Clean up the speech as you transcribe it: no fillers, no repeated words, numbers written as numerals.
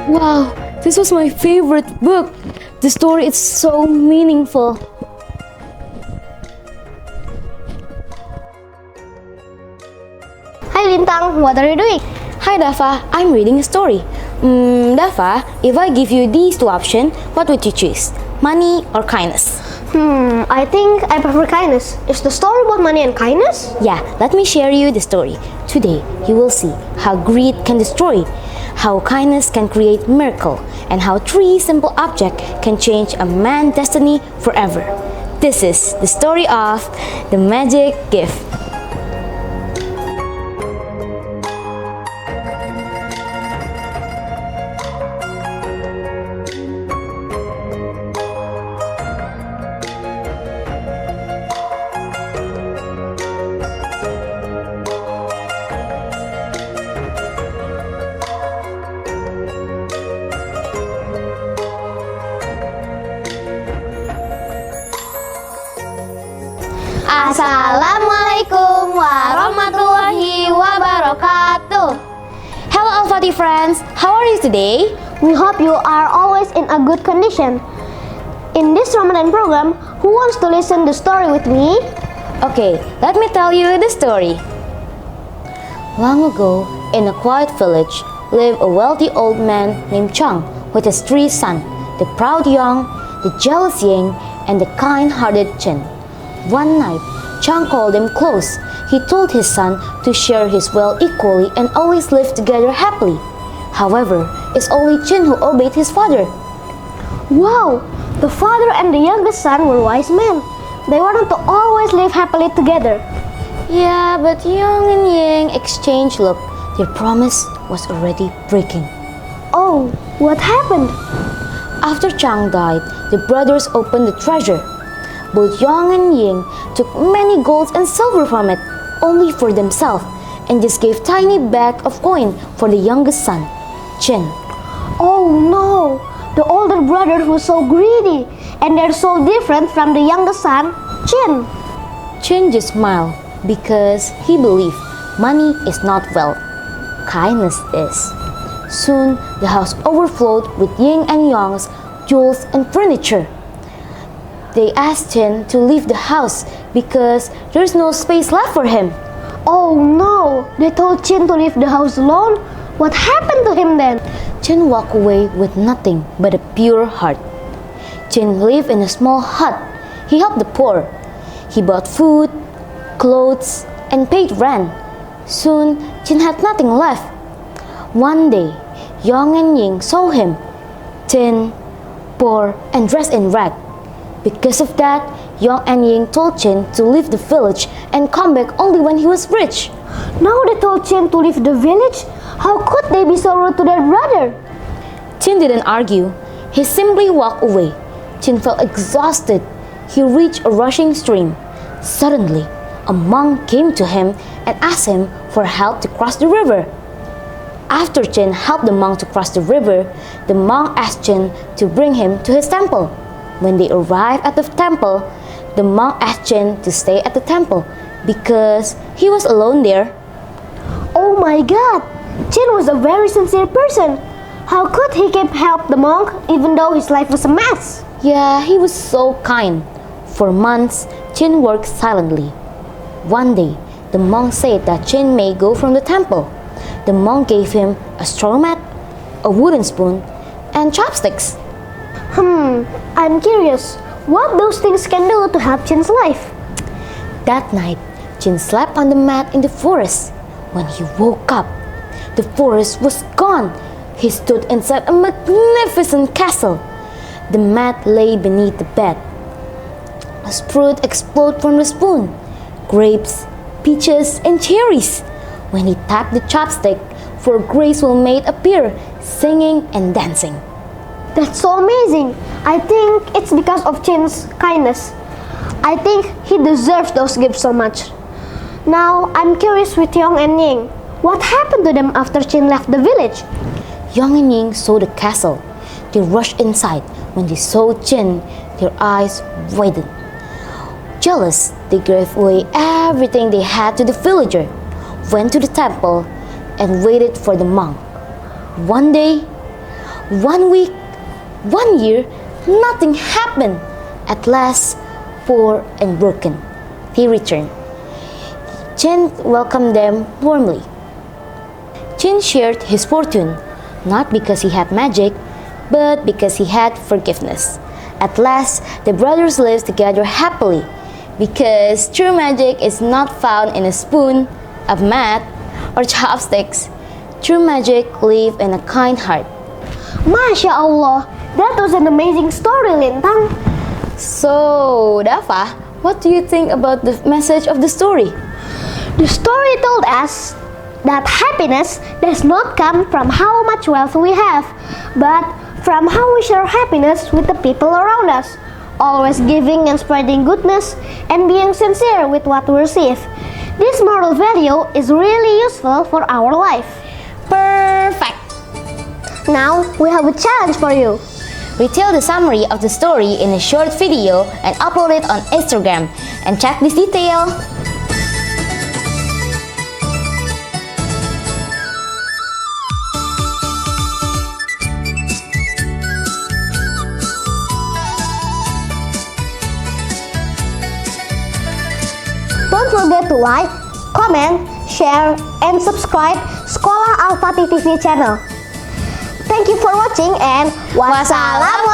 Wow, this was my favorite book. The story is so meaningful. Hi Lintang, what are you doing? Hi Daffa, I'm reading a story. Daffa, if I give you these two options, what would you choose? Money or kindness? I think I prefer kindness. Is the story about money and kindness? Yeah, let me share you the story. Today, you will see how greed can destroy, how kindness can create miracle, and how three simple objects can change a man's destiny forever. This is the story of the magic gift. Assalamu'alaikum warahmatullahi wabarakatuh. Hello Al Fatih friends, how are you today? We hope you are always in a good condition. In this Ramadan program, who wants to listen the story with me? Okay, let me tell you the story. Long ago, in a quiet village, lived a wealthy old man named Chang with his three sons, the proud Yang, the jealous Ying, and the kind-hearted Chin. One night, Chang called him close. He told his son to share his wealth equally and always live together happily. However, it's only Chin who obeyed his father. Wow, the father and the youngest son were wise men. They wanted to always live happily together. Yeah, but Yang and Ying exchanged look. Their promise was already breaking. Oh, what happened? After Chang died, the brothers opened the treasure. Both Yang and Ying took many golds and silver from it, only for themselves, and just gave tiny bag of coin for the youngest son, Chin. Oh no, the older brother was so greedy, and they're so different from the youngest son, Chin. Chin just smiled because he believed money is not wealth, kindness is. Soon, the house overflowed with Ying and Yang's jewels and furniture. They asked Chin to leave the house because there's no space left for him. Oh no, they told Chin to leave the house alone? What happened to him then? Chin walked away with nothing but a pure heart. Chin lived in a small hut. He helped the poor. He bought food, clothes, and paid rent. Soon, Chin had nothing left. One day, Yang and Ying saw him, thin, poor, and dressed in rags. Because of that, Yang and Ying told Chin to leave the village and come back only when he was rich. Now they told Chin to leave the village? How could they be so rude to their brother? Chin didn't argue. He simply walked away. Chin felt exhausted. He reached a rushing stream. Suddenly, a monk came to him and asked him for help to cross the river. After Chin helped the monk to cross the river, the monk asked Chin to bring him to his temple. When they arrived at the temple, the monk asked Chin to stay at the temple because he was alone there. Oh my god, Chin was a very sincere person. How could he help the monk even though his life was a mess? Yeah, he was so kind. For months, Chin worked silently. One day, the monk said that Chin may go from the temple. The monk gave him a straw mat, a wooden spoon, and chopsticks. I'm curious, what those things can do to help Chin's life? That night, Chin slept on the mat in the forest. When he woke up, the forest was gone. He stood inside a magnificent castle. The mat lay beneath the bed. A fruit exploded from the spoon. Grapes, peaches, and cherries. When he tapped the chopstick, four graceful maids appeared, singing and dancing. That's so amazing. I think it's because of Chin's kindness. I think he deserves those gifts so much. Now, I'm curious with Yang and Ying. What happened to them after Chin left the village? Yang and Ying saw the castle. They rushed inside. When they saw Chin, their eyes widened. Jealous, they gave away everything they had to the villager, went to the temple, and waited for the monk. One day, 1 week, 1 year, nothing happened. At last, poor and broken, he returned. Chin welcomed them warmly. Chin shared his fortune, not because he had magic, but because he had forgiveness. At last, the brothers lived together happily, because true magic is not found in a spoon, a mat, or chopsticks. True magic lives in a kind heart. Masya Allah, that was an amazing story, Lintang. So, Daffa, what do you think about the message of the story? The story told us that happiness does not come from how much wealth we have, but from how we share happiness with the people around us, always giving and spreading goodness and being sincere with what we receive. This moral value is really useful for our life. Perfect! Now we have a challenge for you. Retell the summary of the story in a short video and upload it on Instagram. And check this detail. Don't forget to like, comment, share, and subscribe Sekolah Al-Fatih TV channel. Thank you for watching and wassalam.